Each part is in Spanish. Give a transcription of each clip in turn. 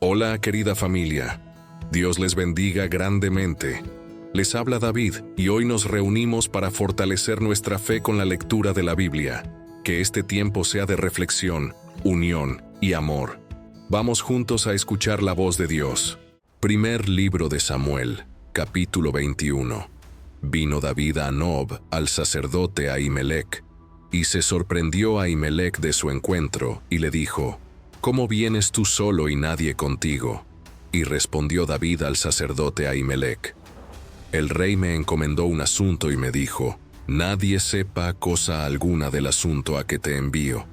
Hola, querida familia. Dios les bendiga grandemente. Les habla David y hoy nos reunimos para fortalecer nuestra fe con la lectura de la Biblia. Que este tiempo sea de reflexión, unión y amor. Vamos juntos a escuchar la voz de Dios. Primer libro de Samuel, capítulo 21. Vino David a Nob, al sacerdote Ahimelech, y se sorprendió a Ahimelech de su encuentro, y le dijo: ¿Cómo vienes tú solo y nadie contigo? Y respondió David al sacerdote Ahimelech: El rey me encomendó un asunto y me dijo: nadie sepa cosa alguna del asunto a que te envío,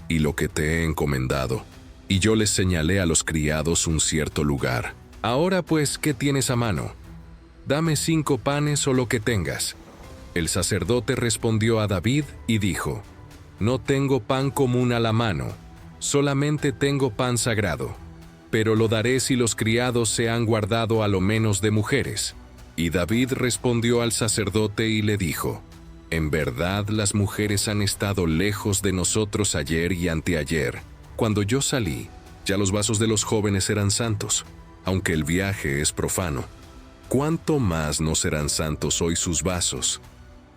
y lo que te he encomendado. Y yo les señalé a los criados un cierto lugar. Ahora pues, ¿qué tienes a mano? Dame 5 panes o lo que tengas. El sacerdote respondió a David y dijo: No tengo pan común a la mano, solamente tengo pan sagrado, pero lo daré si los criados se han guardado a lo menos de mujeres. Y David respondió al sacerdote y le dijo: En verdad las mujeres han estado lejos de nosotros ayer y anteayer. Cuando yo salí, ya los vasos de los jóvenes eran santos, aunque el viaje es profano. ¿Cuánto más no serán santos hoy sus vasos?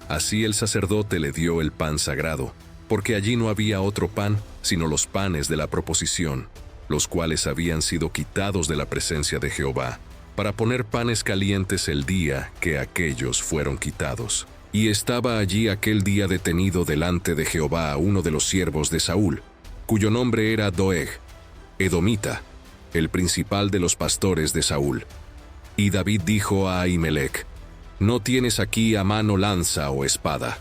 Así el sacerdote le dio el pan sagrado, porque allí no había otro pan, sino los panes de la proposición, los cuales habían sido quitados de la presencia de Jehová, para poner panes calientes el día que aquellos fueron quitados. Y estaba allí aquel día detenido delante de Jehová uno de los siervos de Saúl, cuyo nombre era Doeg, edomita, el principal de los pastores de Saúl. Y David dijo a Ahimelech: No tienes aquí a mano lanza o espada,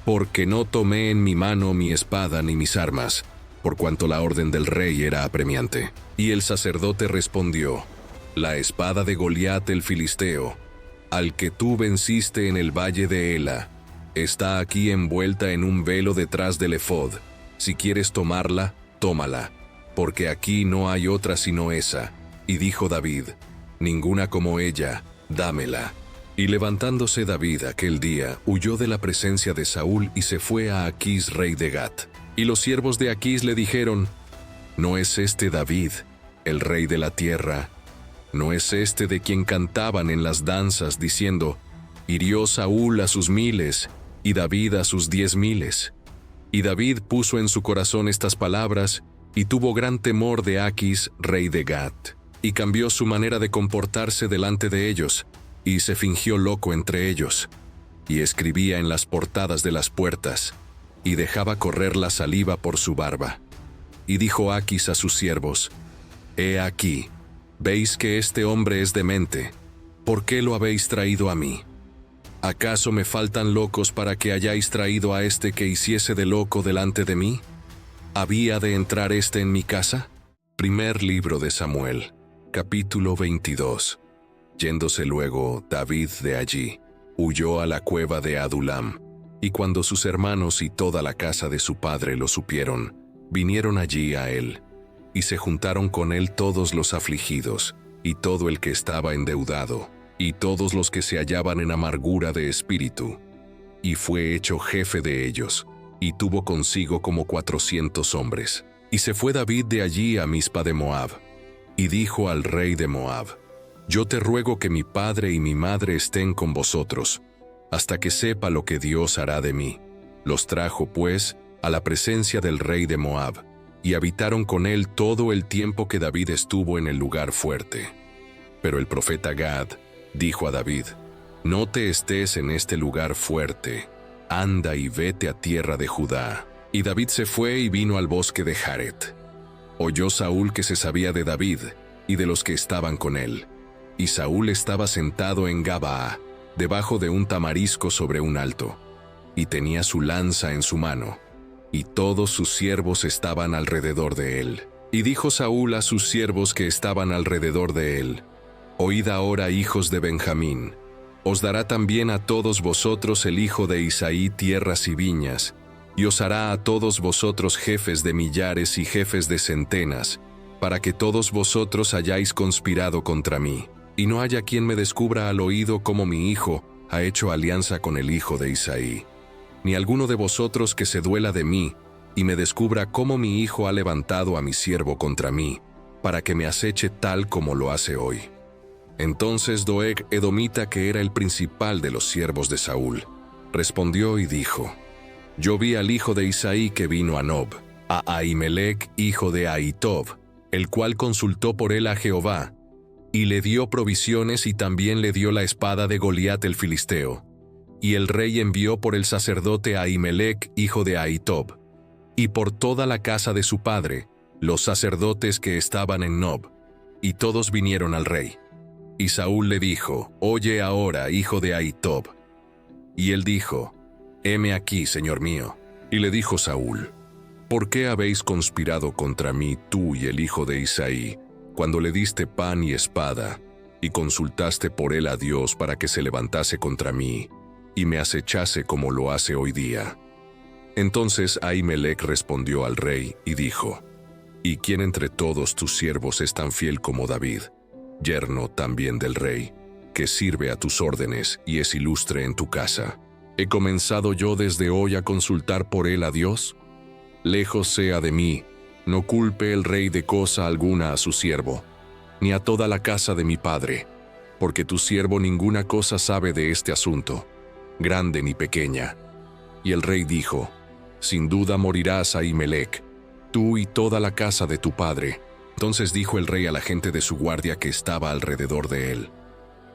porque no tomé en mi mano mi espada ni mis armas, por cuanto la orden del rey era apremiante. Y el sacerdote respondió: La espada de Goliat el filisteo, al que tú venciste en el valle de Ela, está aquí envuelta en un velo detrás del efod. Si quieres tomarla, tómala, porque aquí no hay otra sino esa. Y dijo David: Ninguna como ella, dámela. Y levantándose David aquel día, huyó de la presencia de Saúl y se fue a Aquís, rey de Gat. Y los siervos de Aquís le dijeron: ¿No es este David, el rey de la tierra? ¿No es este de quien cantaban en las danzas, diciendo: hirió Saúl a sus 1000 y David a sus 10,000? Y David puso en su corazón estas palabras, y tuvo gran temor de Aquís, rey de Gat, y cambió su manera de comportarse delante de ellos, y se fingió loco entre ellos, y escribía en las portadas de las puertas, y dejaba correr la saliva por su barba. Y dijo Aquís a sus siervos: He aquí, ¿veis que este hombre es demente? ¿Por qué lo habéis traído a mí? ¿Acaso me faltan locos para que hayáis traído a este que hiciese de loco delante de mí? ¿Había de entrar este en mi casa? Primer libro de Samuel, capítulo 22. Yéndose luego David de allí, huyó a la cueva de Adulam, y cuando sus hermanos y toda la casa de su padre lo supieron, vinieron allí a él, y se juntaron con él todos los afligidos, y todo el que estaba endeudado, y todos los que se hallaban en amargura de espíritu, y fue hecho jefe de ellos, y tuvo consigo como 400 hombres. Y se fue David de allí a Mizpa de Moab, y dijo al rey de Moab: Yo te ruego que mi padre y mi madre estén con vosotros, hasta que sepa lo que Dios hará de mí. Los trajo, pues, a la presencia del rey de Moab, y habitaron con él todo el tiempo que David estuvo en el lugar fuerte. Pero el profeta Gad dijo a David: No te estés en este lugar fuerte, anda y vete a tierra de Judá. Y David se fue y vino al bosque de Jaret. Oyó Saúl que se sabía de David y de los que estaban con él. Y Saúl estaba sentado en Gabaa, debajo de un tamarisco sobre un alto, y tenía su lanza en su mano, y todos sus siervos estaban alrededor de él. Y dijo Saúl a sus siervos que estaban alrededor de él: Oíd ahora, hijos de Benjamín, os dará también a todos vosotros el hijo de Isaí tierras y viñas, y os hará a todos vosotros jefes de millares y jefes de centenas, para que todos vosotros hayáis conspirado contra mí, y no haya quien me descubra al oído cómo mi hijo ha hecho alianza con el hijo de Isaí, ni alguno de vosotros que se duela de mí, y me descubra cómo mi hijo ha levantado a mi siervo contra mí, para que me aceche tal como lo hace hoy. Entonces Doeg edomita, que era el principal de los siervos de Saúl, respondió y dijo: Yo vi al hijo de Isaí que vino a Nob, a Ahimelech, hijo de Ahitob, el cual consultó por él a Jehová, y le dio provisiones y también le dio la espada de Goliat el filisteo. Y el rey envió por el sacerdote Ahimelech, hijo de Ahitob, y por toda la casa de su padre, los sacerdotes que estaban en Nob, y todos vinieron al rey. Y Saúl le dijo: Oye ahora, hijo de Ahitob. Y él dijo: Heme aquí, señor mío. Y le dijo Saúl: ¿Por qué habéis conspirado contra mí, tú y el hijo de Isaí, cuando le diste pan y espada, y consultaste por él a Dios para que se levantase contra mí, y me acechase como lo hace hoy día? Entonces Ahimelech respondió al rey y dijo: ¿Y quién entre todos tus siervos es tan fiel como David, yerno también del rey, que sirve a tus órdenes y es ilustre en tu casa? ¿He comenzado yo desde hoy a consultar por él a Dios? Lejos sea de mí, no culpe el rey de cosa alguna a su siervo, ni a toda la casa de mi padre, porque tu siervo ninguna cosa sabe de este asunto, grande ni pequeña. Y el rey dijo: Sin duda morirás, Ahimelech, tú y toda la casa de tu padre. Entonces dijo el rey a la gente de su guardia que estaba alrededor de él: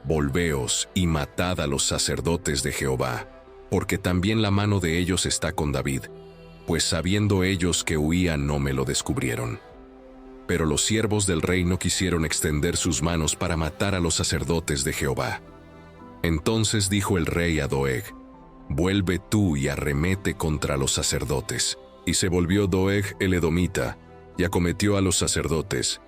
Volveos y matad a los sacerdotes de Jehová, porque también la mano de ellos está con David, pues sabiendo ellos que huía no me lo descubrieron. Pero los siervos del rey no quisieron extender sus manos para matar a los sacerdotes de Jehová. Entonces dijo el rey a Doeg: Vuelve tú y arremete contra los sacerdotes. Y se volvió Doeg el edomita, y acometió a los sacerdotes,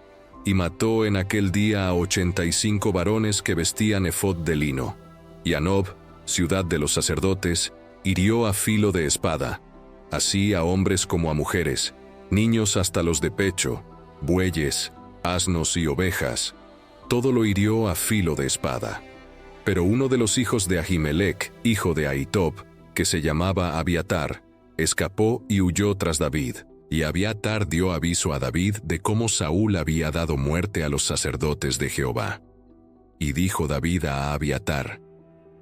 y mató en aquel día a 85 varones que vestían efod de lino. Y a Nob, ciudad de los sacerdotes, hirió a filo de espada, así a hombres como a mujeres, niños hasta los de pecho, bueyes, asnos y ovejas, todo lo hirió a filo de espada. Pero uno de los hijos de Ahimelech, hijo de Ahitob, que se llamaba Abiatar, escapó y huyó tras David. Y Abiatar dio aviso a David de cómo Saúl había dado muerte a los sacerdotes de Jehová. Y dijo David a Abiatar: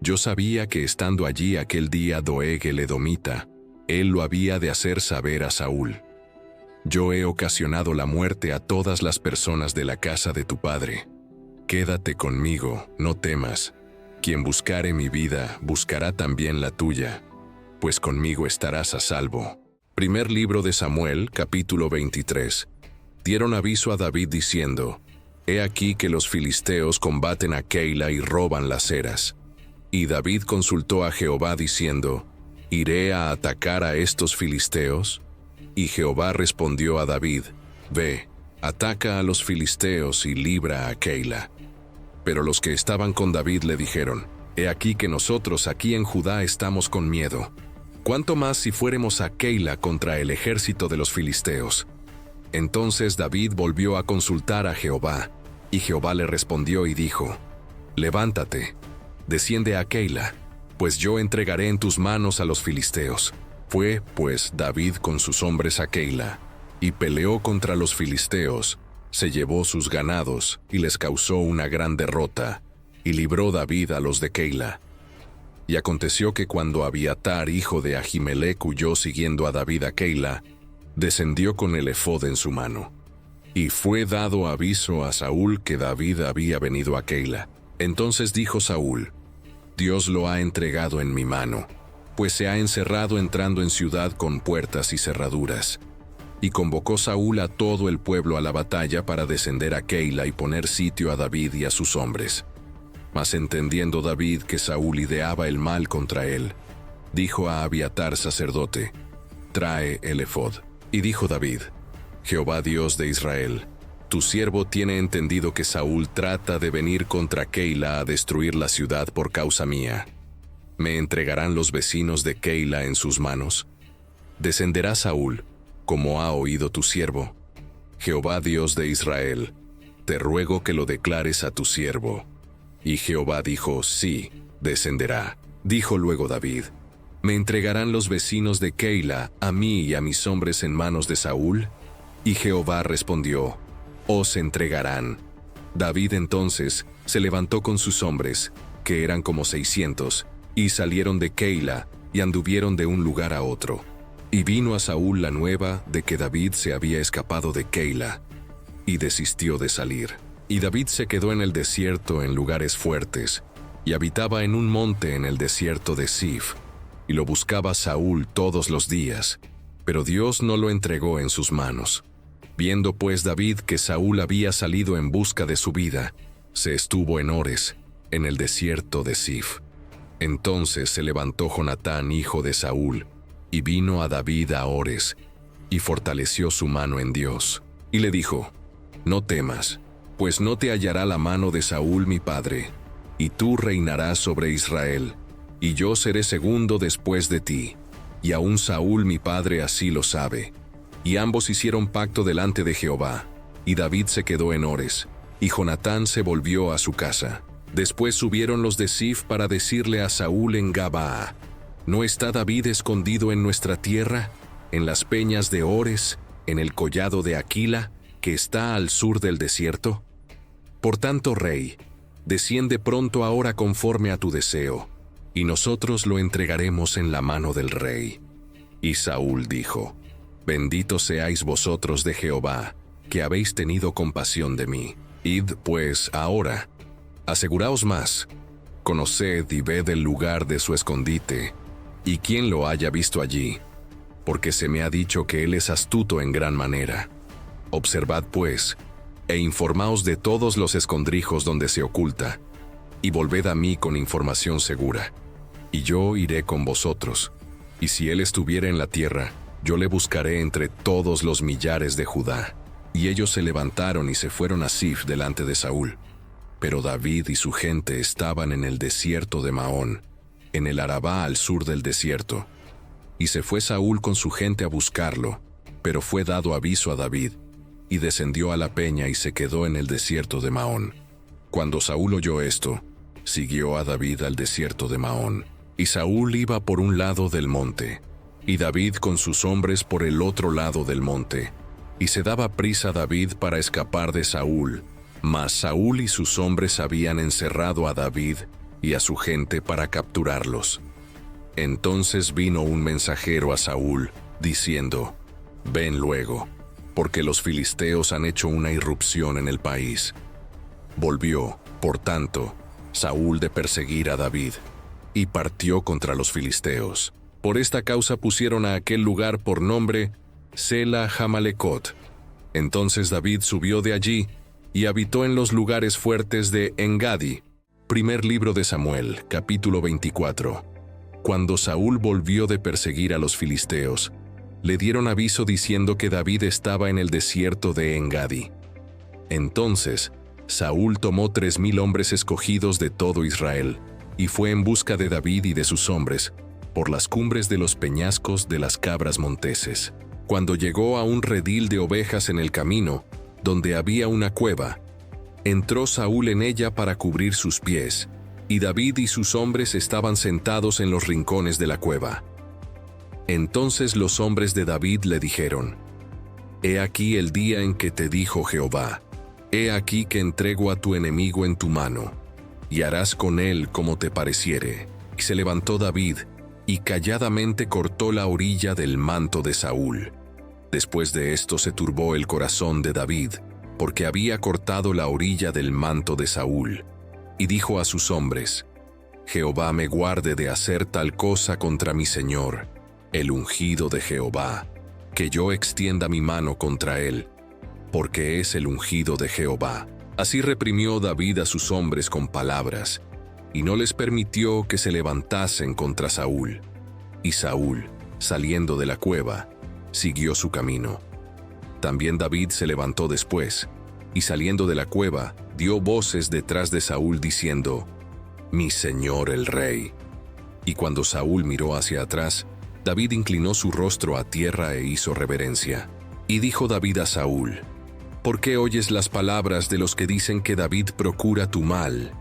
Yo sabía que estando allí aquel día Doeg el edomita, él lo había de hacer saber a Saúl. Yo he ocasionado la muerte a todas las personas de la casa de tu padre. Quédate conmigo, no temas. Quien buscare mi vida, buscará también la tuya, pues conmigo estarás a salvo. Primer libro de Samuel, capítulo 23. Dieron aviso a David diciendo: He aquí que los filisteos combaten a Keila y roban las eras. Y David consultó a Jehová diciendo: ¿Iré a atacar a estos filisteos? Y Jehová respondió a David: Ve, ataca a los filisteos y libra a Keila. Pero los que estaban con David le dijeron: He aquí que nosotros aquí en Judá estamos con miedo. ¿Cuánto más si fuéremos a Keila contra el ejército de los filisteos? Entonces David volvió a consultar a Jehová, y Jehová le respondió y dijo: Levántate, desciende a Keila, pues yo entregaré en tus manos a los filisteos. Fue, pues, David con sus hombres a Keila, y peleó contra los filisteos, se llevó sus ganados, y les causó una gran derrota, y libró David a los de Keila. Y aconteció que cuando Abiatar, hijo de Ahimelech, huyó siguiendo a David a Keila, descendió con el efod en su mano. Y fue dado aviso a Saúl que David había venido a Keila. Entonces dijo Saúl: Dios lo ha entregado en mi mano, pues se ha encerrado entrando en ciudad con puertas y cerraduras. Y convocó Saúl a todo el pueblo a la batalla para descender a Keila y poner sitio a David y a sus hombres. Mas entendiendo David que Saúl ideaba el mal contra él, dijo a Abiatar sacerdote: Trae el efod. Y dijo David: Jehová Dios de Israel, tu siervo tiene entendido que Saúl trata de venir contra Keila a destruir la ciudad por causa mía. ¿Me entregarán los vecinos de Keila en sus manos? ¿Descenderá Saúl, como ha oído tu siervo? Jehová Dios de Israel, te ruego que lo declares a tu siervo. Y Jehová dijo: Sí, descenderá. Dijo luego David: ¿Me entregarán los vecinos de Keila a mí y a mis hombres en manos de Saúl? Y Jehová respondió: os entregarán. David entonces se levantó con sus hombres, que eran como 600, y salieron de Keila, y anduvieron de un lugar a otro. Y vino a Saúl la nueva de que David se había escapado de Keila, y desistió de salir. Y David se quedó en el desierto en lugares fuertes, y habitaba en un monte en el desierto de Sif, y lo buscaba Saúl todos los días, pero Dios no lo entregó en sus manos. Viendo pues David que Saúl había salido en busca de su vida, se estuvo en Ores, en el desierto de Sif. Entonces se levantó Jonatán, hijo de Saúl, y vino a David a Ores, y fortaleció su mano en Dios, y le dijo: no temas, pues no te hallará la mano de Saúl mi padre, y tú reinarás sobre Israel, y yo seré segundo después de ti, y aún Saúl mi padre así lo sabe. Y ambos hicieron pacto delante de Jehová, y David se quedó en Ores, y Jonatán se volvió a su casa. Después subieron los de Sif para decirle a Saúl en Gabaa: ¿no está David escondido en nuestra tierra, en las peñas de Ores, en el collado de Aquila, que está al sur del desierto? Por tanto, rey, desciende pronto ahora conforme a tu deseo, y nosotros lo entregaremos en la mano del rey. Y Saúl dijo: benditos seáis vosotros de Jehová, que habéis tenido compasión de mí. Id pues ahora, aseguraos más, conoced y ved el lugar de su escondite, y quién lo haya visto allí, porque se me ha dicho que él es astuto en gran manera. Observad pues, e informaos de todos los escondrijos donde se oculta, y volved a mí con información segura, y yo iré con vosotros, y si él estuviera en la tierra, yo le buscaré entre todos los millares de Judá. Y ellos se levantaron y se fueron a Sif delante de Saúl. Pero David y su gente estaban en el desierto de Maón, en el Arabá al sur del desierto. Y se fue Saúl con su gente a buscarlo, pero fue dado aviso a David, y descendió a la peña y se quedó en el desierto de Maón. Cuando Saúl oyó esto, siguió a David al desierto de Maón. Y Saúl iba por un lado del monte, y David con sus hombres por el otro lado del monte. Y se daba prisa David para escapar de Saúl, mas Saúl y sus hombres habían encerrado a David y a su gente para capturarlos. Entonces vino un mensajero a Saúl, diciendo: ven luego, porque los filisteos han hecho una irrupción en el país. Volvió, por tanto, Saúl de perseguir a David, y partió contra los filisteos. Por esta causa pusieron a aquel lugar por nombre Sela Jamalecot. Entonces David subió de allí y habitó en los lugares fuertes de Engadi. Primer libro de Samuel, capítulo 24. Cuando Saúl volvió de perseguir a los filisteos, le dieron aviso diciendo que David estaba en el desierto de Engadi. Entonces Saúl tomó 3000 hombres escogidos de todo Israel, y fue en busca de David y de sus hombres, por las cumbres de los peñascos de las cabras monteses. Cuando llegó a un redil de ovejas en el camino, donde había una cueva, entró Saúl en ella para cubrir sus pies, y David y sus hombres estaban sentados en los rincones de la cueva. Entonces los hombres de David le dijeron: he aquí el día en que te dijo Jehová: he aquí que entrego a tu enemigo en tu mano, y harás con él como te pareciere. Y se levantó David, y calladamente cortó la orilla del manto de Saúl. Después de esto se turbó el corazón de David, porque había cortado la orilla del manto de Saúl, y dijo a sus hombres: Jehová me guarde de hacer tal cosa contra mi señor, el ungido de Jehová, que yo extienda mi mano contra él, porque es el ungido de Jehová. Así reprimió David a sus hombres con palabras, y no les permitió que se levantasen contra Saúl. Y Saúl, saliendo de la cueva, siguió su camino. También David se levantó después, y saliendo de la cueva, dio voces detrás de Saúl diciendo: mi señor el rey. Y cuando Saúl miró hacia atrás, David inclinó su rostro a tierra e hizo reverencia. Y dijo David a Saúl: ¿por qué oyes las palabras de los que dicen que David procura tu mal?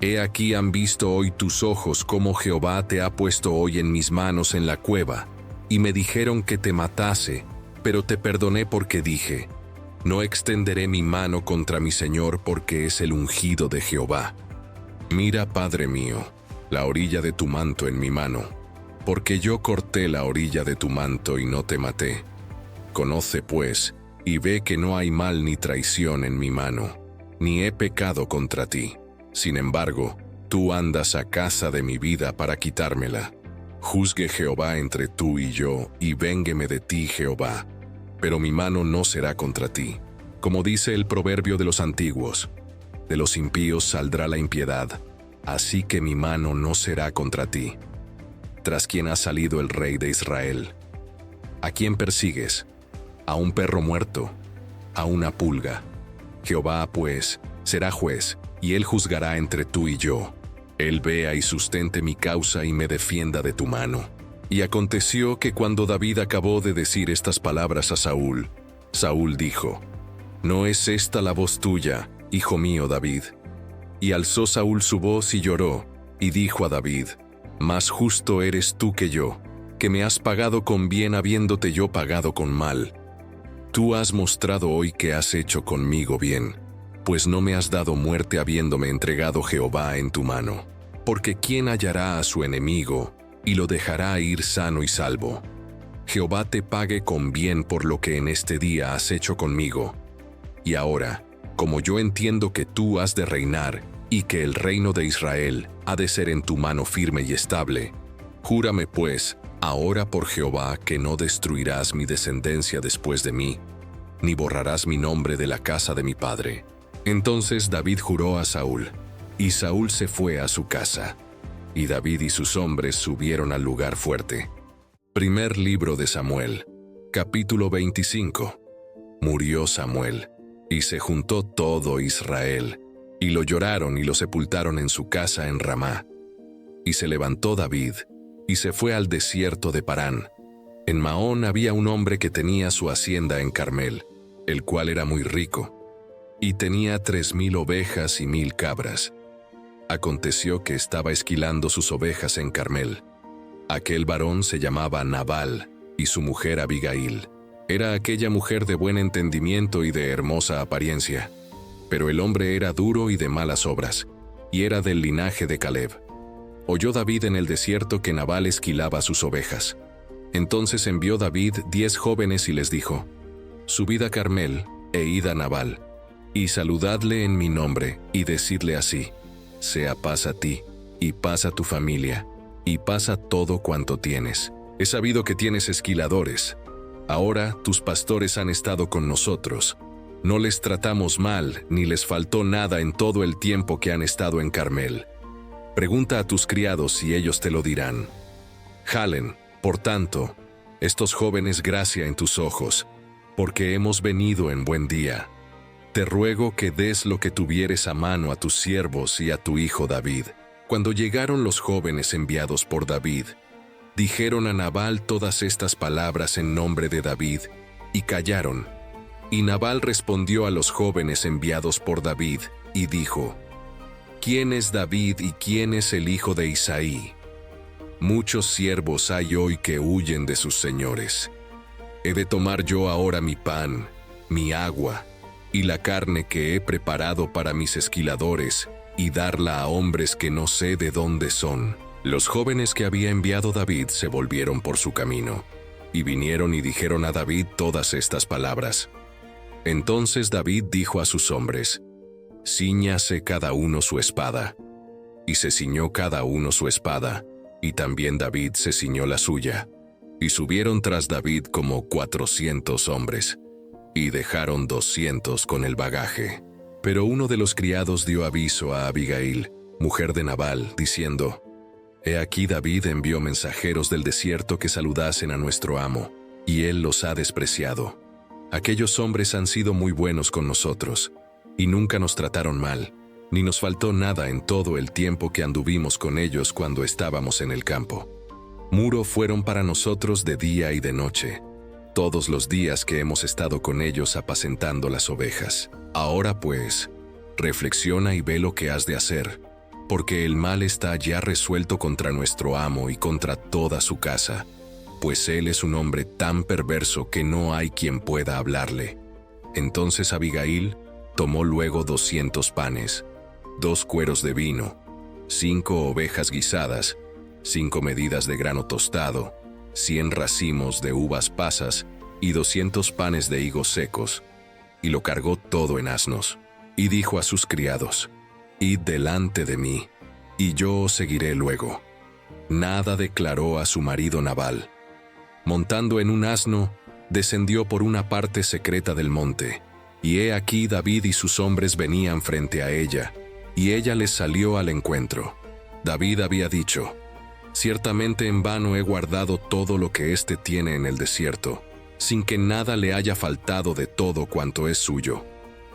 He aquí han visto hoy tus ojos cómo Jehová te ha puesto hoy en mis manos en la cueva, y me dijeron que te matase, pero te perdoné porque dije: No extenderé mi mano contra mi Señor porque es el ungido de Jehová. Mira, Padre mío, la orilla de tu manto en mi mano, porque yo corté la orilla de tu manto y no te maté. Conoce, pues, y ve que no hay mal ni traición en mi mano, ni he pecado contra ti. Sin embargo, tú andas a caza de mi vida para quitármela. Juzgue Jehová entre tú y yo, y véngueme de ti, Jehová. Pero mi mano no será contra ti. Como dice el proverbio de los antiguos, de los impíos saldrá la impiedad, así que mi mano no será contra ti. ¿Tras quién ha salido el rey de Israel? ¿A quién persigues? ¿A un perro muerto? ¿A una pulga? Jehová, pues, será juez, y él juzgará entre tú y yo. Él vea y sustente mi causa y me defienda de tu mano. Y aconteció que cuando David acabó de decir estas palabras a Saúl, Saúl dijo: ¿No es esta la voz tuya, hijo mío David? Y alzó Saúl su voz y lloró, y dijo a David: Más justo eres tú que yo, que me has pagado con bien habiéndote yo pagado con mal. Tú has mostrado hoy que has hecho conmigo bien, pues no me has dado muerte habiéndome entregado Jehová en tu mano. Porque ¿quién hallará a su enemigo y lo dejará ir sano y salvo? Jehová te pague con bien por lo que en este día has hecho conmigo. Y ahora, como yo entiendo que tú has de reinar y que el reino de Israel ha de ser en tu mano firme y estable, júrame pues, ahora por Jehová, que no destruirás mi descendencia después de mí, ni borrarás mi nombre de la casa de mi padre. Entonces David juró a Saúl, y Saúl se fue a su casa, y David y sus hombres subieron al lugar fuerte. Primer libro de Samuel, capítulo 25. Murió Samuel, y se juntó todo Israel, y lo lloraron y lo sepultaron en su casa en Ramá. Y se levantó David, y se fue al desierto de Parán. En Maón había un hombre que tenía su hacienda en Carmel, el cual era muy rico, y tenía 3,000 ovejas y 1,000 cabras. Aconteció que estaba esquilando sus ovejas en Carmel. Aquel varón se llamaba Nabal, y su mujer Abigail. Era aquella mujer de buen entendimiento y de hermosa apariencia. Pero el hombre era duro y de malas obras, y era del linaje de Caleb. Oyó David en el desierto que Nabal esquilaba sus ovejas. Entonces envió David 10 jóvenes y les dijo: Subid a Carmel, e id a Nabal, y saludadle en mi nombre, y decidle así: sea paz a ti, y paz a tu familia, y paz a todo cuanto tienes. He sabido que tienes esquiladores. Ahora tus pastores han estado con nosotros. No les tratamos mal, ni les faltó nada en todo el tiempo que han estado en Carmel. Pregunta a tus criados y ellos te lo dirán. Jalen, por tanto, estos jóvenes gracia en tus ojos, porque hemos venido en buen día. Te ruego que des lo que tuvieres a mano a tus siervos y a tu hijo David. Cuando llegaron los jóvenes enviados por David, dijeron a Nabal todas estas palabras en nombre de David, y callaron. Y Nabal respondió a los jóvenes enviados por David, y dijo: ¿Quién es David y quién es el hijo de Isaí? Muchos siervos hay hoy que huyen de sus señores. ¿He de tomar yo ahora mi pan, mi agua, y la carne que he preparado para mis esquiladores, y darla a hombres que no sé de dónde son? Los jóvenes que había enviado David se volvieron por su camino, y vinieron y dijeron a David todas estas palabras. Entonces David dijo a sus hombres: Cíñase cada uno su espada. Y se ciñó cada uno su espada, y también David se ciñó la suya. Y subieron tras David como 400 hombres, y dejaron 200 con el bagaje. Pero uno de los criados dio aviso a Abigail, mujer de Nabal, diciendo: He aquí David envió mensajeros del desierto que saludasen a nuestro amo, y él los ha despreciado. Aquellos hombres han sido muy buenos con nosotros, y nunca nos trataron mal, ni nos faltó nada en todo el tiempo que anduvimos con ellos cuando estábamos en el campo. Muro fueron para nosotros de día y de noche, todos los días que hemos estado con ellos apacentando las ovejas. Ahora pues, reflexiona y ve lo que has de hacer, porque el mal está ya resuelto contra nuestro amo y contra toda su casa, pues él es un hombre tan perverso que no hay quien pueda hablarle. Entonces Abigail tomó luego 200 panes, 2 cueros de vino, 5 ovejas guisadas, 5 medidas de grano tostado, 100 racimos de uvas pasas y 200 panes de higos secos, y lo cargó todo en asnos. Y dijo a sus criados: «Id delante de mí, y yo os seguiré luego». Nada declaró a su marido Nabal. Montando en un asno, descendió por una parte secreta del monte, y he aquí David y sus hombres venían frente a ella, y ella les salió al encuentro. David había dicho: «Ciertamente en vano he guardado todo lo que éste tiene en el desierto, sin que nada le haya faltado de todo cuanto es suyo,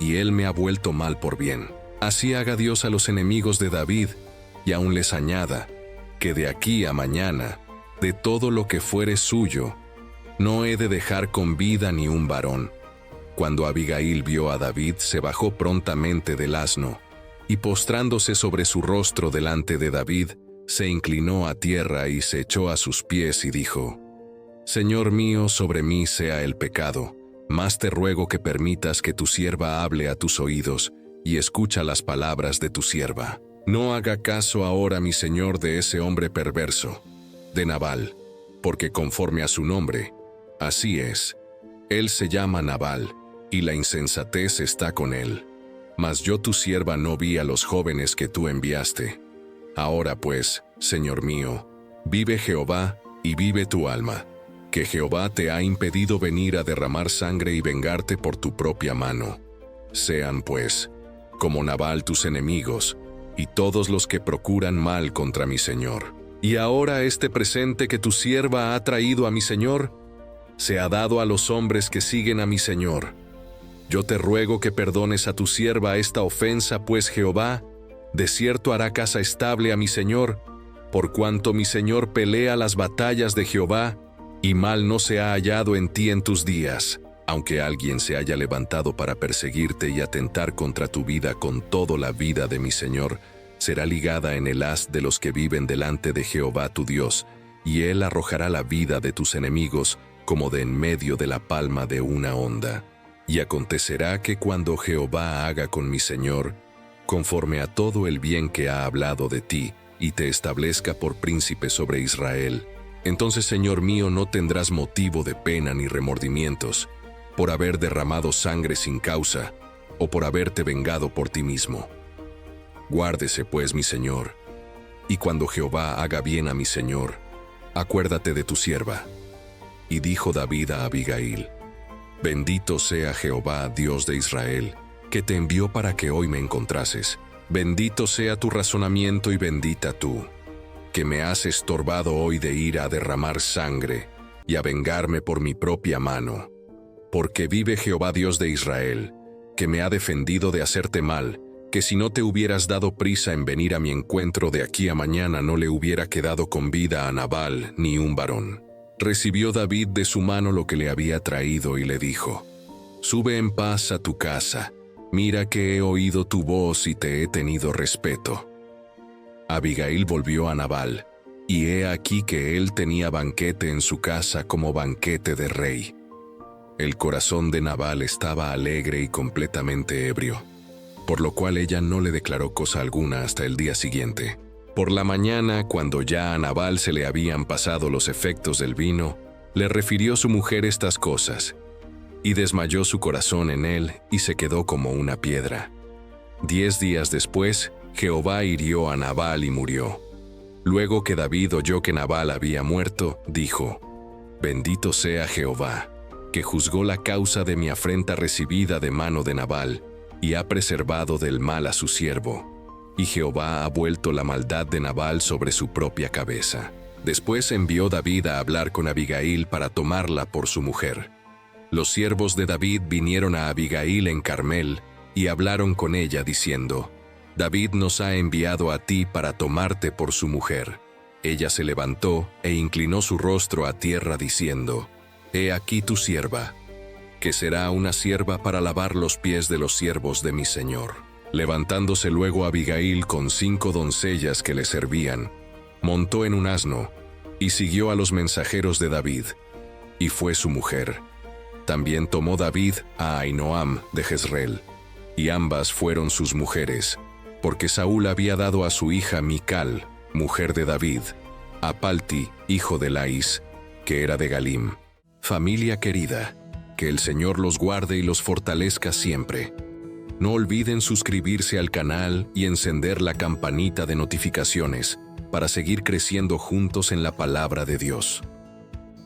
y él me ha vuelto mal por bien. Así haga Dios a los enemigos de David, y aún les añada, que de aquí a mañana, de todo lo que fuere suyo, no he de dejar con vida ni un varón». Cuando Abigail vio a David, se bajó prontamente del asno, y postrándose sobre su rostro delante de David, se inclinó a tierra y se echó a sus pies y dijo: «Señor mío, sobre mí sea el pecado, mas te ruego que permitas que tu sierva hable a tus oídos, y escucha las palabras de tu sierva. No haga caso ahora mi señor de ese hombre perverso, de Nabal, porque conforme a su nombre, así es. Él se llama Nabal, y la insensatez está con él. Mas yo tu sierva no vi a los jóvenes que tú enviaste. Ahora pues, señor mío, vive Jehová, y vive tu alma, que Jehová te ha impedido venir a derramar sangre y vengarte por tu propia mano. Sean pues, como Nabal tus enemigos, y todos los que procuran mal contra mi señor. Y ahora este presente que tu sierva ha traído a mi señor, se ha dado a los hombres que siguen a mi señor. Yo te ruego que perdones a tu sierva esta ofensa, pues Jehová, de cierto hará casa estable a mi señor, por cuanto mi señor pelea las batallas de Jehová, y mal no se ha hallado en ti en tus días, aunque alguien se haya levantado para perseguirte y atentar contra tu vida con toda la vida de mi señor, será ligada en el haz de los que viven delante de Jehová tu Dios, y él arrojará la vida de tus enemigos como de en medio de la palma de una onda. Y acontecerá que cuando Jehová haga con mi señor, conforme a todo el bien que ha hablado de ti, y te establezca por príncipe sobre Israel, entonces, señor mío, no tendrás motivo de pena ni remordimientos, por haber derramado sangre sin causa, o por haberte vengado por ti mismo. Guárdese pues mi señor, y cuando Jehová haga bien a mi señor, acuérdate de tu sierva». Y dijo David a Abigail: «Bendito sea Jehová, Dios de Israel, que te envió para que hoy me encontrases. Bendito sea tu razonamiento y bendita tú, que me has estorbado hoy de ir a derramar sangre y a vengarme por mi propia mano. Porque vive Jehová Dios de Israel, que me ha defendido de hacerte mal, que si no te hubieras dado prisa en venir a mi encuentro de aquí a mañana no le hubiera quedado con vida a Nabal ni un varón». Recibió David de su mano lo que le había traído y le dijo: «Sube en paz a tu casa, mira que he oído tu voz y te he tenido respeto». Abigail volvió a Nabal, y he aquí que él tenía banquete en su casa como banquete de rey. El corazón de Nabal estaba alegre y completamente ebrio, por lo cual ella no le declaró cosa alguna hasta el día siguiente. Por la mañana, cuando ya a Nabal se le habían pasado los efectos del vino, le refirió su mujer estas cosas, y desmayó su corazón en él y se quedó como una piedra. 10 días después, Jehová hirió a Nabal y murió. Luego que David oyó que Nabal había muerto, dijo: «Bendito sea Jehová, que juzgó la causa de mi afrenta recibida de mano de Nabal, y ha preservado del mal a su siervo. Y Jehová ha vuelto la maldad de Nabal sobre su propia cabeza». Después envió David a hablar con Abigail para tomarla por su mujer. Los siervos de David vinieron a Abigail en Carmel y hablaron con ella diciendo: «David nos ha enviado a ti para tomarte por su mujer». Ella se levantó e inclinó su rostro a tierra diciendo: «He aquí tu sierva, que será una sierva para lavar los pies de los siervos de mi señor». Levantándose luego Abigail con 5 doncellas que le servían, montó en un asno y siguió a los mensajeros de David, y fue su mujer. También tomó David a Ahinoam de Jezreel, y ambas fueron sus mujeres, porque Saúl había dado a su hija Mical, mujer de David, a Palti, hijo de Laís, que era de Galim. Familia querida, que el Señor los guarde y los fortalezca siempre. No olviden suscribirse al canal y encender la campanita de notificaciones para seguir creciendo juntos en la palabra de Dios.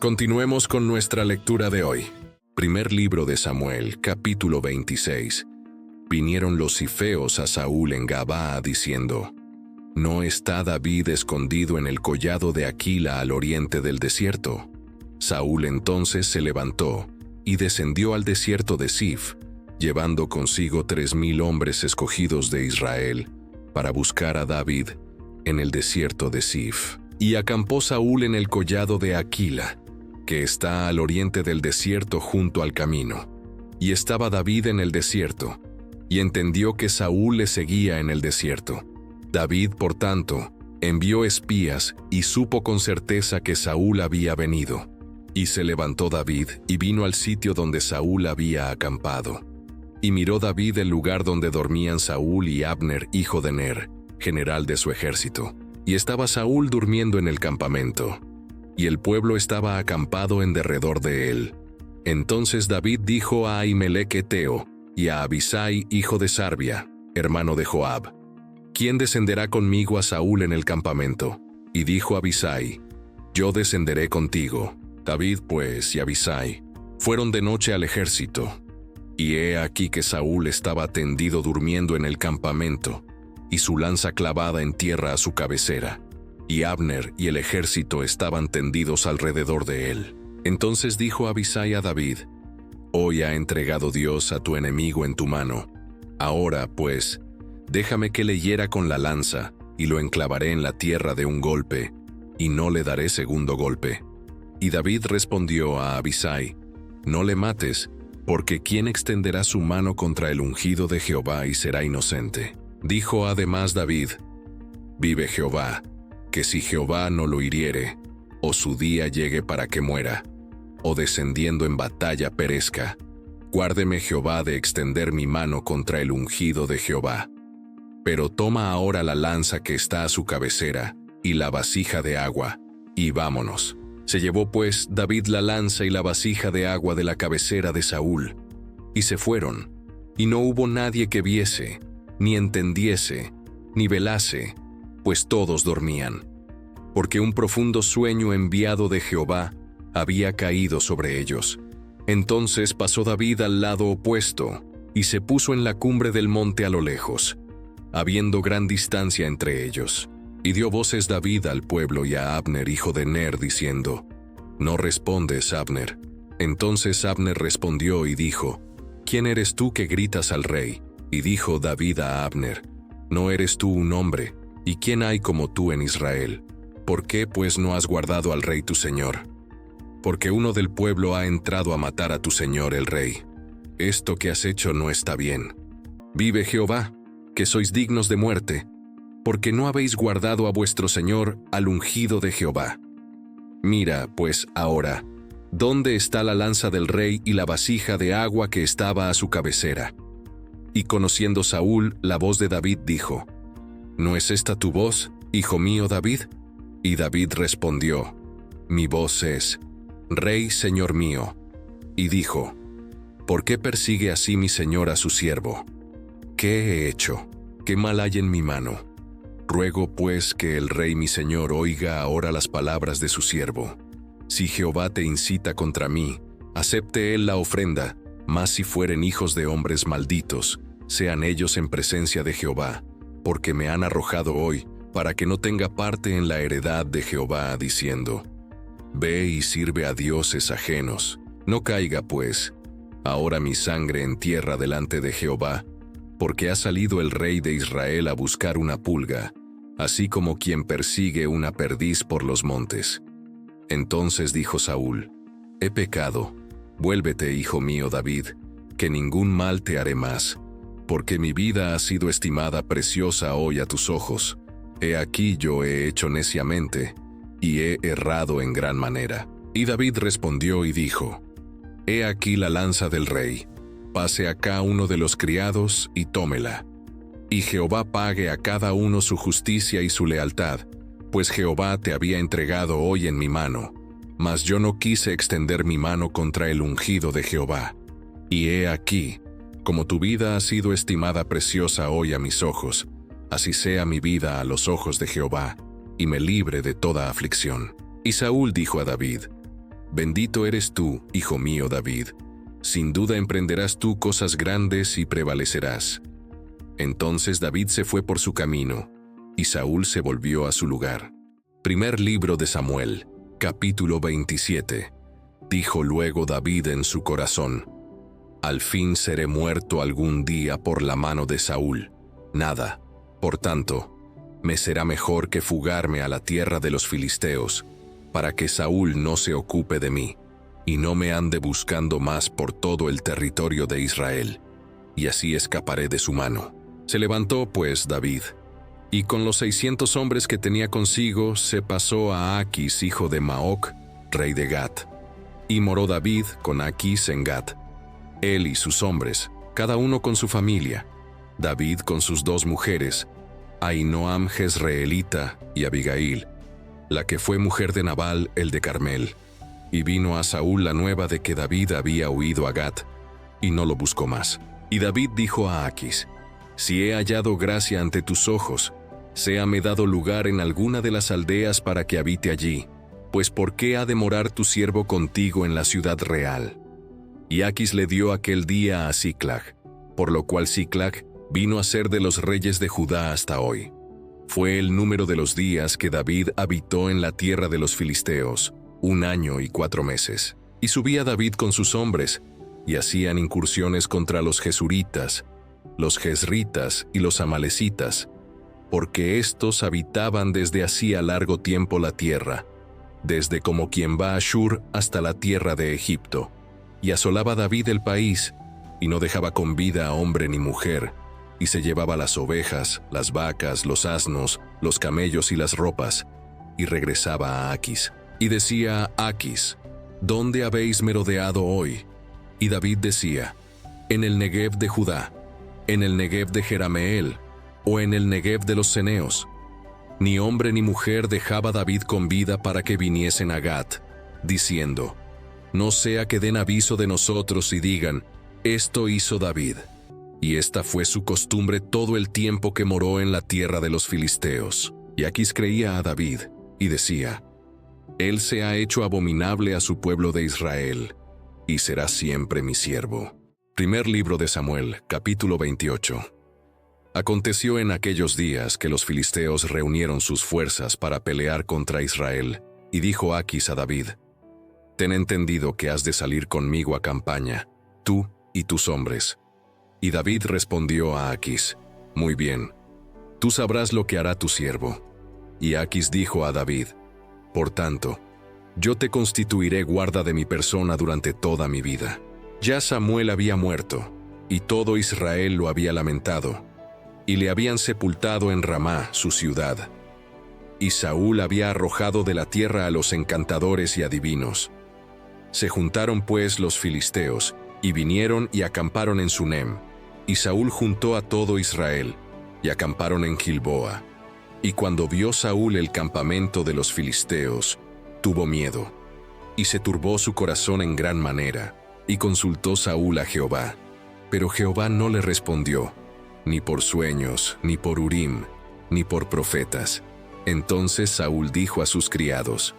Continuemos con nuestra lectura de hoy. Primer libro de Samuel, capítulo 26. Vinieron los cifeos a Saúl en Gabaa diciendo: ¿No está David escondido en el collado de Aquila al oriente del desierto? Saúl entonces se levantó y descendió al desierto de Zif, llevando consigo 3,000 hombres escogidos de Israel, para buscar a David en el desierto de Zif. Y acampó Saúl en el collado de Aquila, que está al oriente del desierto junto al camino. Y estaba David en el desierto, y entendió que Saúl le seguía en el desierto. David, por tanto, envió espías y supo con certeza que Saúl había venido. Y se levantó David y vino al sitio donde Saúl había acampado. Y miró David el lugar donde dormían Saúl y Abner, hijo de Ner, general de su ejército. Y estaba Saúl durmiendo en el campamento, y el pueblo estaba acampado en derredor de él. Entonces David dijo a Ahimelech Eteo y a Abisai, hijo de Sarbia, hermano de Joab: ¿Quién descenderá conmigo a Saúl en el campamento? Y dijo Abisai: Yo descenderé contigo. David, pues, y Abisai fueron de noche al ejército. Y he aquí que Saúl estaba tendido durmiendo en el campamento, y su lanza clavada en tierra a su cabecera, y Abner y el ejército estaban tendidos alrededor de él. Entonces dijo Abisai a David: Hoy ha entregado Dios a tu enemigo en tu mano. Ahora, pues, déjame que le hiera con la lanza, y lo enclavaré en la tierra de un golpe, y no le daré segundo golpe. Y David respondió a Abisai: No le mates, porque ¿quién extenderá su mano contra el ungido de Jehová y será inocente? Dijo además David: Vive Jehová, que si Jehová no lo hiriere, o su día llegue para que muera, o descendiendo en batalla perezca, guárdeme Jehová de extender mi mano contra el ungido de Jehová. Pero toma ahora la lanza que está a su cabecera, y la vasija de agua, y vámonos. Se llevó pues David la lanza y la vasija de agua de la cabecera de Saúl, y se fueron, y no hubo nadie que viese, ni entendiese, ni velase, pues todos dormían, porque un profundo sueño enviado de Jehová había caído sobre ellos. Entonces pasó David al lado opuesto, y se puso en la cumbre del monte a lo lejos, habiendo gran distancia entre ellos. Y dio voces David al pueblo y a Abner, hijo de Ner, diciendo: No respondes, Abner. Entonces Abner respondió y dijo: ¿Quién eres tú que gritas al rey? Y dijo David a Abner: ¿No eres tú un hombre? ¿Y quién hay como tú en Israel? ¿Por qué pues no has guardado al rey tu señor? Porque uno del pueblo ha entrado a matar a tu señor el rey. Esto que has hecho no está bien. Vive Jehová, que sois dignos de muerte, porque no habéis guardado a vuestro señor, al ungido de Jehová. Mira, pues, ahora, ¿dónde está la lanza del rey y la vasija de agua que estaba a su cabecera? Y conociendo Saúl la voz de David, dijo: ¿No es esta tu voz, hijo mío David? Y David respondió: Mi voz es: Rey, señor mío. Y dijo: ¿Por qué persigue así mi señor a su siervo? ¿Qué he hecho? ¿Qué mal hay en mi mano? Ruego pues que el rey mi señor oiga ahora las palabras de su siervo. Si Jehová te incita contra mí, acepte él la ofrenda, mas si fueren hijos de hombres malditos, sean ellos en presencia de Jehová, porque me han arrojado hoy, para que no tenga parte en la heredad de Jehová, diciendo: Ve y sirve a dioses ajenos. No caiga pues ahora mi sangre en tierra delante de Jehová, porque ha salido el rey de Israel a buscar una pulga, así como quien persigue una perdiz por los montes. Entonces dijo Saúl: He pecado, vuélvete, hijo mío David, que ningún mal te haré más, porque mi vida ha sido estimada preciosa hoy a tus ojos. He aquí yo he hecho neciamente, y he errado en gran manera. Y David respondió y dijo: He aquí la lanza del rey. Pase acá uno de los criados y tómela. Y Jehová pague a cada uno su justicia y su lealtad, pues Jehová te había entregado hoy en mi mano. Mas yo no quise extender mi mano contra el ungido de Jehová. Y he aquí, como tu vida ha sido estimada preciosa hoy a mis ojos, así sea mi vida a los ojos de Jehová, y me libre de toda aflicción. Y Saúl dijo a David: Bendito eres tú, hijo mío David. Sin duda emprenderás tú cosas grandes y prevalecerás. Entonces David se fue por su camino, y Saúl se volvió a su lugar. Primer libro de Samuel, capítulo 27. Dijo luego David en su corazón: Al fin seré muerto algún día por la mano de Saúl. Nada, por tanto, me será mejor que fugarme a la tierra de los filisteos, para que Saúl no se ocupe de mí, y no me ande buscando más por todo el territorio de Israel, y así escaparé de su mano. Se levantó pues David, y con los 600 hombres que tenía consigo se pasó a Aquis, hijo de Maoc, rey de Gat. Y moró David con Aquis en Gat, él y sus hombres, cada uno con su familia, David con sus 2 mujeres, Ahinoam jezreelita y Abigail, la que fue mujer de Nabal el de Carmel. Y vino a Saúl la nueva de que David había huido a Gat, y no lo buscó más. Y David dijo a Aquis: Si he hallado gracia ante tus ojos, séame dado lugar en alguna de las aldeas para que habite allí, pues ¿por qué ha de morar tu siervo contigo en la ciudad real? Y Aquis le dio aquel día a Siclag, por lo cual Siclag vino a ser de los reyes de Judá hasta hoy. Fue el número de los días que David habitó en la tierra de los filisteos, 1 año y 4 meses. Y subía David con sus hombres, y hacían incursiones contra los jesuritas, los jezritas y los amalecitas, porque éstos habitaban desde hacía largo tiempo la tierra, desde como quien va a Shur hasta la tierra de Egipto. Y asolaba David el país, y no dejaba con vida a hombre ni mujer, y se llevaba las ovejas, las vacas, los asnos, los camellos y las ropas, y regresaba a Aquis. Y decía a Aquis: ¿Dónde habéis merodeado hoy? Y David decía: En el Negev de Judá, en el Negev de Jerameel, o en el Negev de los ceneos. Ni hombre ni mujer dejaba David con vida para que viniesen a Gat, diciendo: No sea que den aviso de nosotros y digan: Esto hizo David. Y esta fue su costumbre todo el tiempo que moró en la tierra de los filisteos. Y Aquis creía a David, y decía: Él se ha hecho abominable a su pueblo de Israel, y será siempre mi siervo. Primer libro de Samuel, capítulo 28. Aconteció en aquellos días que los filisteos reunieron sus fuerzas para pelear contra Israel, y dijo Aquis a David: Ten entendido que has de salir conmigo a campaña, tú y tus hombres. Y David respondió a Aquis: Muy bien, tú sabrás lo que hará tu siervo. Y Aquis dijo a David: Por tanto, yo te constituiré guarda de mi persona durante toda mi vida. Ya Samuel había muerto, y todo Israel lo había lamentado, y le habían sepultado en Ramá, su ciudad. Y Saúl había arrojado de la tierra a los encantadores y adivinos. Se juntaron pues los filisteos, y vinieron y acamparon en Sunem. Y Saúl juntó a todo Israel, y acamparon en Gilboa. Y cuando vio Saúl el campamento de los filisteos, tuvo miedo, y se turbó su corazón en gran manera, y consultó Saúl a Jehová. Pero Jehová no le respondió, ni por sueños, ni por Urim, ni por profetas. Entonces Saúl dijo a sus criados: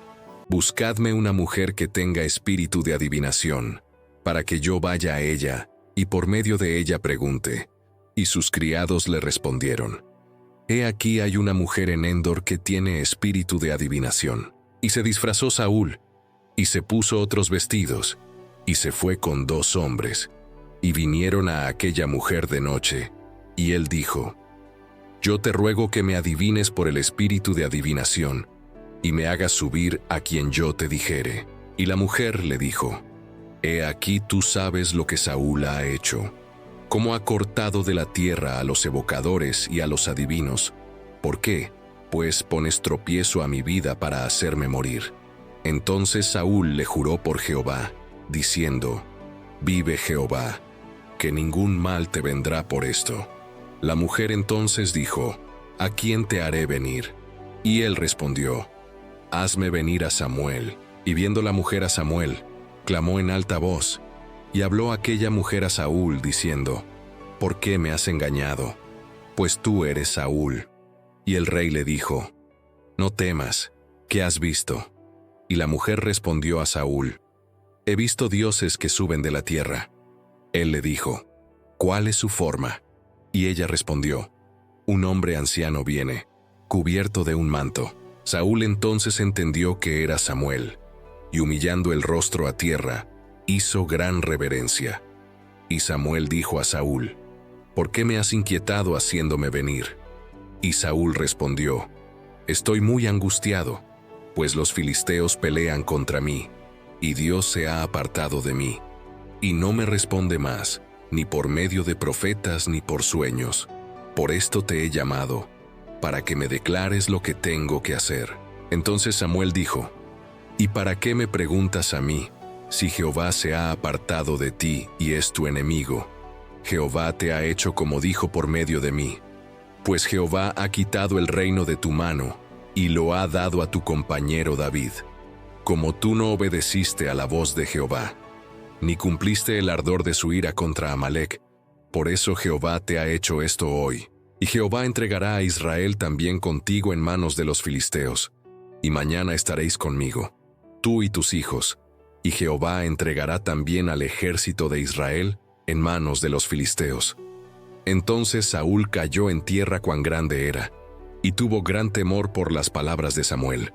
Buscadme una mujer que tenga espíritu de adivinación, para que yo vaya a ella, y por medio de ella pregunte. Y sus criados le respondieron: He aquí hay una mujer en Endor que tiene espíritu de adivinación. Y se disfrazó Saúl, y se puso otros vestidos, y se fue con 2 hombres, y vinieron a aquella mujer de noche. Y él dijo: Yo te ruego que me adivines por el espíritu de adivinación, y me hagas subir a quien yo te dijere. Y la mujer le dijo: He aquí tú sabes lo que Saúl ha hecho, cómo ha cortado de la tierra a los evocadores y a los adivinos. ¿Por qué, pues, pones tropiezo a mi vida para hacerme morir? Entonces Saúl le juró por Jehová, diciendo: vive Jehová, que ningún mal te vendrá por esto. La mujer entonces dijo, ¿a quién te haré venir? Y él respondió, hazme venir a Samuel. Y viendo la mujer a Samuel, clamó en alta voz, y habló aquella mujer a Saúl, diciendo, ¿por qué me has engañado? Pues tú eres Saúl. Y el rey le dijo, no temas, ¿qué has visto? Y la mujer respondió a Saúl, he visto dioses que suben de la tierra. Él le dijo, ¿cuál es su forma? Y ella respondió, un hombre anciano viene, cubierto de un manto. Saúl entonces entendió que era Samuel, y humillando el rostro a tierra, hizo gran reverencia. Y Samuel dijo a Saúl, ¿por qué me has inquietado haciéndome venir? Y Saúl respondió, estoy muy angustiado, pues los filisteos pelean contra mí, y Dios se ha apartado de mí, y no me responde más, ni por medio de profetas ni por sueños. Por esto te he llamado, para que me declares lo que tengo que hacer. Entonces Samuel dijo, ¿y para qué me preguntas a mí, si Jehová se ha apartado de ti y es tu enemigo? Jehová te ha hecho como dijo por medio de mí. Pues Jehová ha quitado el reino de tu mano, y lo ha dado a tu compañero David. Como tú no obedeciste a la voz de Jehová, ni cumpliste el ardor de su ira contra Amalec, por eso Jehová te ha hecho esto hoy. Y Jehová entregará a Israel también contigo en manos de los filisteos, y mañana estaréis conmigo, tú y tus hijos, y Jehová entregará también al ejército de Israel en manos de los filisteos. Entonces Saúl cayó en tierra cuán grande era, y tuvo gran temor por las palabras de Samuel,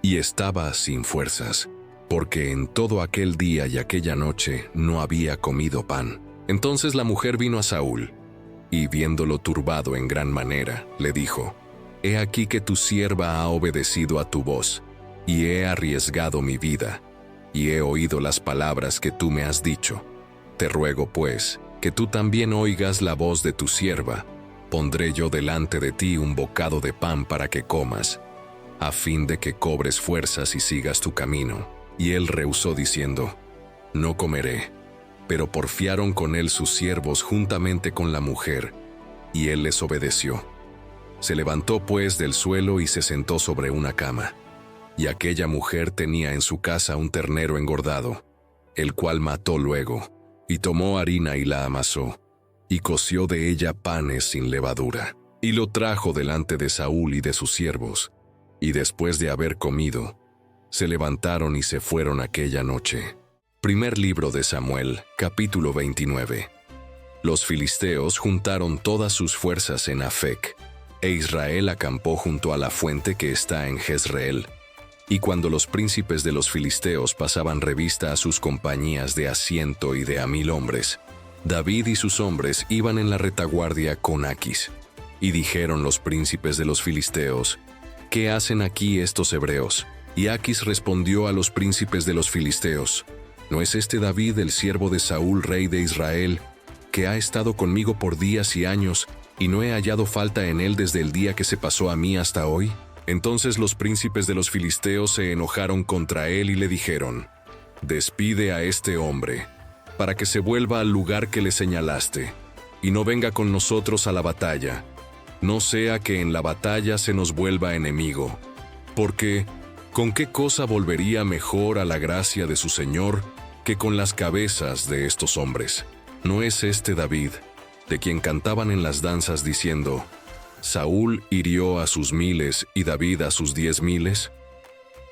y estaba sin fuerzas, porque en todo aquel día y aquella noche no había comido pan. Entonces la mujer vino a Saúl, y viéndolo turbado en gran manera, le dijo, he aquí que tu sierva ha obedecido a tu voz, y he arriesgado mi vida, y he oído las palabras que tú me has dicho. Te ruego, pues, que tú también oigas la voz de tu sierva. Pondré yo delante de ti un bocado de pan para que comas, a fin de que cobres fuerzas y sigas tu camino. Y él rehusó diciendo, no comeré. Pero porfiaron con él sus siervos juntamente con la mujer, y él les obedeció. Se levantó pues del suelo y se sentó sobre una cama. Y aquella mujer tenía en su casa un ternero engordado, el cual mató luego, y tomó harina y la amasó, y coció de ella panes sin levadura, y lo trajo delante de Saúl y de sus siervos, y después de haber comido, se levantaron y se fueron aquella noche. Primer libro de Samuel, capítulo 29. Los filisteos juntaron todas sus fuerzas en Afec, e Israel acampó junto a la fuente que está en Jezreel. Y cuando los príncipes de los filisteos pasaban revista a sus compañías de a 100 y de a 1000 hombres, David y sus hombres iban en la retaguardia con Aquis. Y dijeron los príncipes de los filisteos, ¿qué hacen aquí estos hebreos? Y Aquis respondió a los príncipes de los filisteos, ¿no es este David el siervo de Saúl, rey de Israel, que ha estado conmigo por días y años, y no he hallado falta en él desde el día que se pasó a mí hasta hoy? Entonces los príncipes de los filisteos se enojaron contra él y le dijeron, despide a este hombre, para que se vuelva al lugar que le señalaste, y no venga con nosotros a la batalla, no sea que en la batalla se nos vuelva enemigo, porque ¿con qué cosa volvería mejor a la gracia de su Señor que con las cabezas de estos hombres? ¿No es este David, de quien cantaban en las danzas diciendo, Saúl hirió a sus 1000 y David a sus 10,000?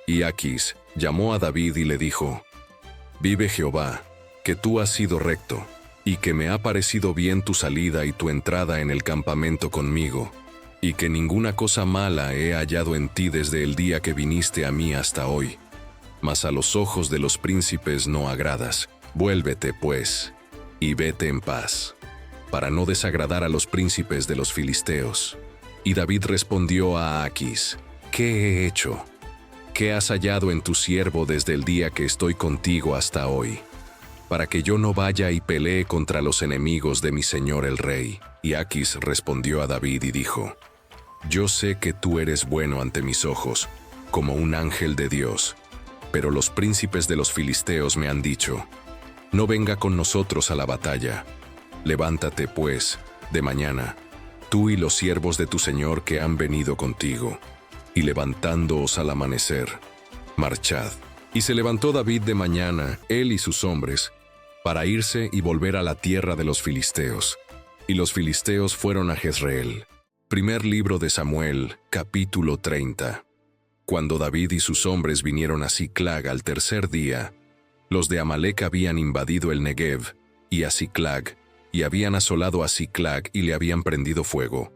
Y Aquis llamó a David y le dijo, vive Jehová, que tú has sido recto, y que me ha parecido bien tu salida y tu entrada en el campamento conmigo, y que ninguna cosa mala he hallado en ti desde el día que viniste a mí hasta hoy. Mas a los ojos de los príncipes no agradas. Vuélvete, pues, y vete en paz, para no desagradar a los príncipes de los filisteos. Y David respondió a Aquis, ¿qué he hecho? ¿Qué has hallado en tu siervo desde el día que estoy contigo hasta hoy? Para que yo no vaya y pelee contra los enemigos de mi señor el rey. Y Aquis respondió a David y dijo, yo sé que tú eres bueno ante mis ojos, como un ángel de Dios, pero los príncipes de los filisteos me han dicho, no venga con nosotros a la batalla. Levántate, pues, de mañana, tú y los siervos de tu Señor que han venido contigo, y levantándoos al amanecer, marchad. Y se levantó David de mañana, él y sus hombres, para irse y volver a la tierra de los filisteos. Y los filisteos fueron a Jezreel. Primer libro de Samuel, capítulo 30. Cuando David y sus hombres vinieron a Siclag al tercer día, los de Amalec habían invadido el Negev y a Siclag, y habían asolado a Siclag y le habían prendido fuego,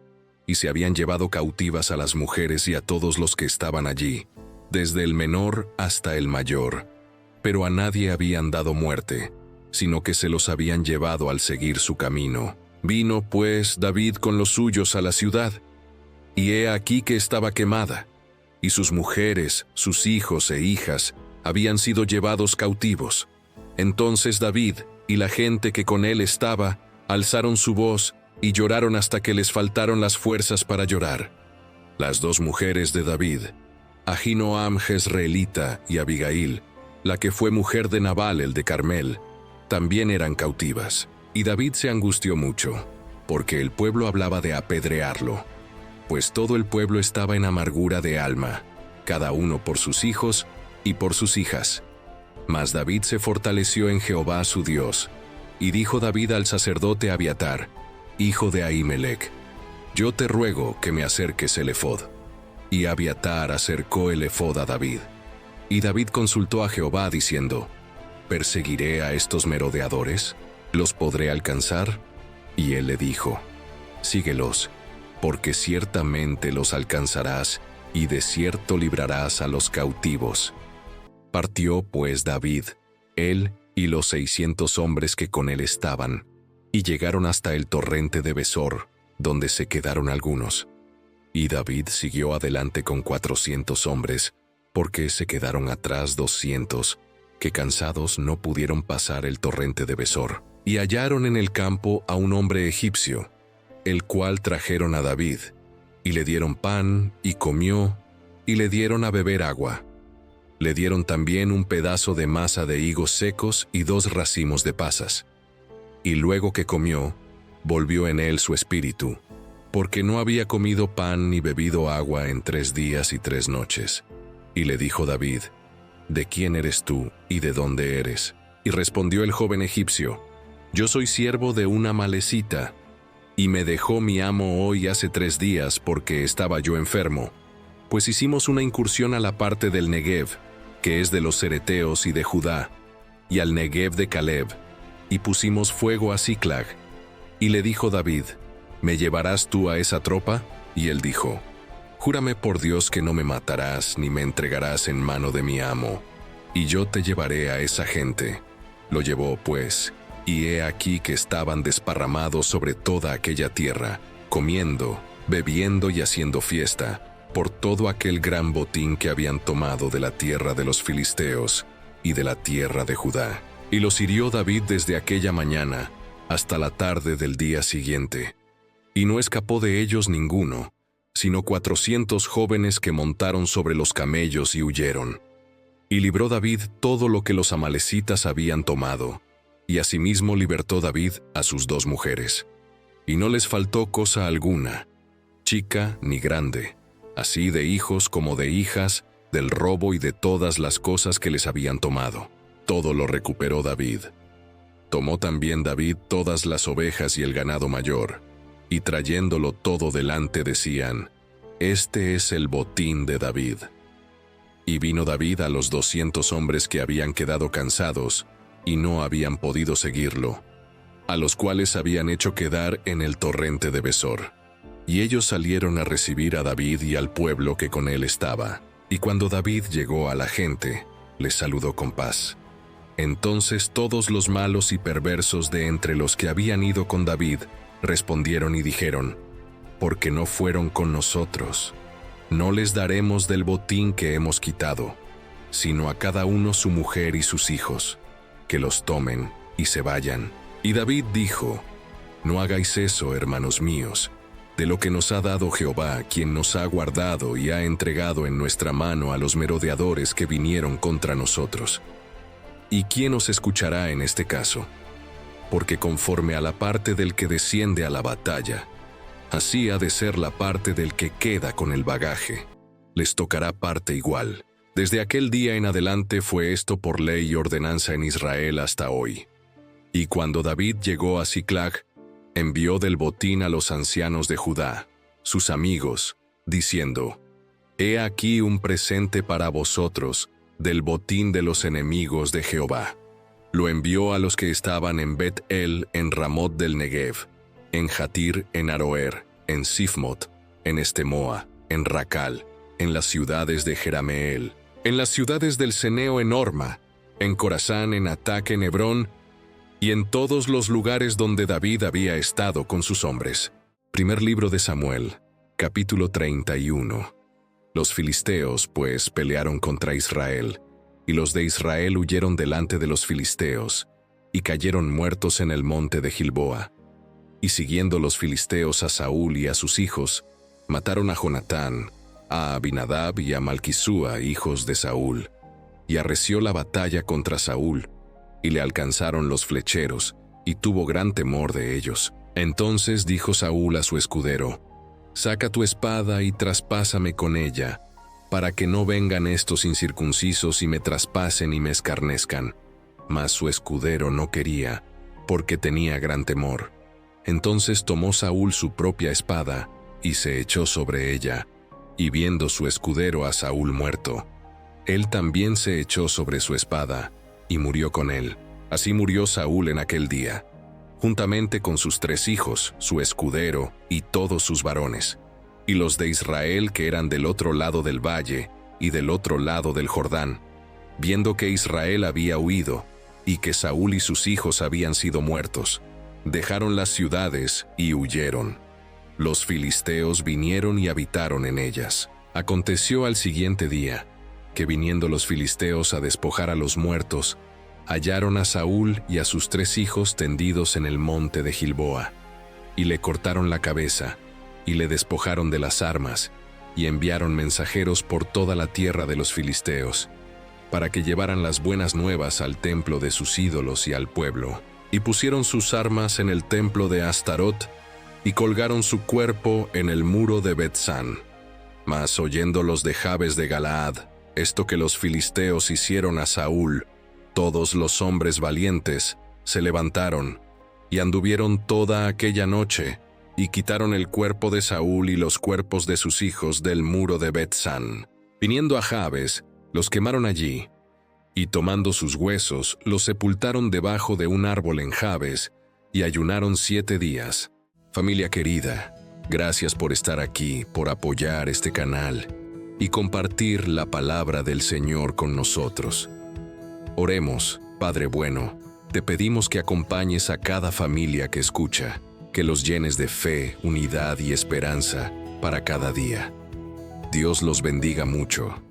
y se habían llevado cautivas a las mujeres y a todos los que estaban allí, desde el menor hasta el mayor. Pero a nadie habían dado muerte, sino que se los habían llevado al seguir su camino. Vino, pues, David con los suyos a la ciudad, y he aquí que estaba quemada, y sus mujeres, sus hijos e hijas habían sido llevados cautivos. Entonces David y la gente que con él estaba alzaron su voz y lloraron hasta que les faltaron las fuerzas para llorar. Las dos mujeres de David, Ahinoam jezreelita y Abigail, la que fue mujer de Nabal el de Carmel, también eran cautivas. Y David se angustió mucho, porque el pueblo hablaba de apedrearlo, pues todo el pueblo estaba en amargura de alma, cada uno por sus hijos y por sus hijas. Mas David se fortaleció en Jehová su Dios, y dijo David al sacerdote Abiatar, hijo de Ahimelech: yo te ruego que me acerques el efod. Y Abiatar acercó el efod a David. Y David consultó a Jehová diciendo: ¿perseguiré a estos merodeadores? ¿Los podré alcanzar? Y él le dijo: síguelos, porque ciertamente los alcanzarás, y de cierto librarás a los cautivos. Partió pues David, él y los 600 hombres que con él estaban, y llegaron hasta el torrente de Besor, donde se quedaron algunos. Y David siguió adelante con 400 hombres, porque se quedaron atrás 200, que cansados no pudieron pasar el torrente de Besor. Y hallaron en el campo a un hombre egipcio, el cual trajeron a David, y le dieron pan, y comió, y le dieron a beber agua. Le dieron también un pedazo de masa de higos secos y 2 racimos de pasas. Y luego que comió, volvió en él su espíritu, porque no había comido pan ni bebido agua en 3 días y 3 noches. Y le dijo David: ¿de quién eres tú y de dónde eres? Y respondió el joven egipcio: yo soy siervo de una amalecita, y me dejó mi amo hoy hace 3 días porque estaba yo enfermo, pues hicimos una incursión a la parte del Negev, que es de los cereteos y de Judá, y al Negev de Caleb, y pusimos fuego a Siclag. Y le dijo David: ¿me llevarás tú a esa tropa? Y él dijo: júrame por Dios que no me matarás ni me entregarás en mano de mi amo, y yo te llevaré a esa gente. Lo llevó pues, y he aquí que estaban desparramados sobre toda aquella tierra, comiendo, bebiendo y haciendo fiesta, por todo aquel gran botín que habían tomado de la tierra de los filisteos y de la tierra de Judá. Y los hirió David desde aquella mañana hasta la tarde del día siguiente. Y no escapó de ellos ninguno, sino 400 jóvenes que montaron sobre los camellos y huyeron. Y libró David todo lo que los amalecitas habían tomado, y asimismo libertó David a sus 2 mujeres. Y no les faltó cosa alguna, chica ni grande, así de hijos como de hijas, del robo y de todas las cosas que les habían tomado. Todo lo recuperó David. Tomó también David todas las ovejas y el ganado mayor, y trayéndolo todo delante decían: este es el botín de David. Y vino David a los 200 hombres que habían quedado cansados, y no habían podido seguirlo, a los cuales habían hecho quedar en el torrente de Besor. Y ellos salieron a recibir a David y al pueblo que con él estaba. Y cuando David llegó a la gente, les saludó con paz. Entonces todos los malos y perversos de entre los que habían ido con David respondieron y dijeron: porque no fueron con nosotros, no les daremos del botín que hemos quitado, sino a cada uno su mujer y sus hijos, que los tomen y se vayan. Y David dijo: no hagáis eso, hermanos míos, de lo que nos ha dado Jehová, quien nos ha guardado y ha entregado en nuestra mano a los merodeadores que vinieron contra nosotros. ¿Y quién os escuchará en este caso? Porque conforme a la parte del que desciende a la batalla, así ha de ser la parte del que queda con el bagaje. Les tocará parte igual. Desde aquel día en adelante fue esto por ley y ordenanza en Israel hasta hoy. Y cuando David llegó a Siclag, envió del botín a los ancianos de Judá, sus amigos, diciendo: He aquí un presente para vosotros del botín de los enemigos de Jehová. Lo envió a los que estaban en Bet-El, en Ramot del Negev, en Jatir, en Aroer, en Sifmot, en Estemoa, en Racal, en las ciudades de Jerameel, en las ciudades del Ceneo en Horma, en Corazán, en Atac, en Hebrón, y en todos los lugares donde David había estado con sus hombres. Primer libro de Samuel, capítulo 31. Los filisteos, pues, pelearon contra Israel, y los de Israel huyeron delante de los filisteos, y cayeron muertos en el monte de Gilboa. Y siguiendo los filisteos a Saúl y a sus hijos, mataron a Jonatán, a Abinadab y a Malquisúa, hijos de Saúl, y arreció la batalla contra Saúl, y le alcanzaron los flecheros, y tuvo gran temor de ellos. Entonces dijo Saúl a su escudero: Saca tu espada y traspásame con ella, para que no vengan estos incircuncisos y me traspasen y me escarnezcan. Mas su escudero no quería, porque tenía gran temor. Entonces tomó Saúl su propia espada, y se echó sobre ella, y viendo su escudero a Saúl muerto, él también se echó sobre su espada, y murió con él. Así murió Saúl en aquel día, juntamente con sus 3 hijos, su escudero y todos sus varones. Y los de Israel que eran del otro lado del valle y del otro lado del Jordán, viendo que Israel había huido y que Saúl y sus hijos habían sido muertos, dejaron las ciudades y huyeron. Los filisteos vinieron y habitaron en ellas. Aconteció al siguiente día, que viniendo los filisteos a despojar a los muertos, hallaron a Saúl y a sus 3 hijos tendidos en el monte de Gilboa, y le cortaron la cabeza, y le despojaron de las armas, y enviaron mensajeros por toda la tierra de los filisteos, para que llevaran las buenas nuevas al templo de sus ídolos y al pueblo. Y pusieron sus armas en el templo de Astarot, y colgaron su cuerpo en el muro de Bet-San. Mas oyendo los de Jabes de Galaad esto que los filisteos hicieron a Saúl, todos los hombres valientes se levantaron y anduvieron toda aquella noche, y quitaron el cuerpo de Saúl y los cuerpos de sus hijos del muro de Bet-San. Viniendo a Jabes, los quemaron allí, y tomando sus huesos, los sepultaron debajo de un árbol en Jabes, y ayunaron 7 días. Familia querida, gracias por estar aquí, por apoyar este canal y compartir la palabra del Señor con nosotros. Oremos, Padre bueno, te pedimos que acompañes a cada familia que escucha, que los llenes de fe, unidad y esperanza para cada día. Dios los bendiga mucho.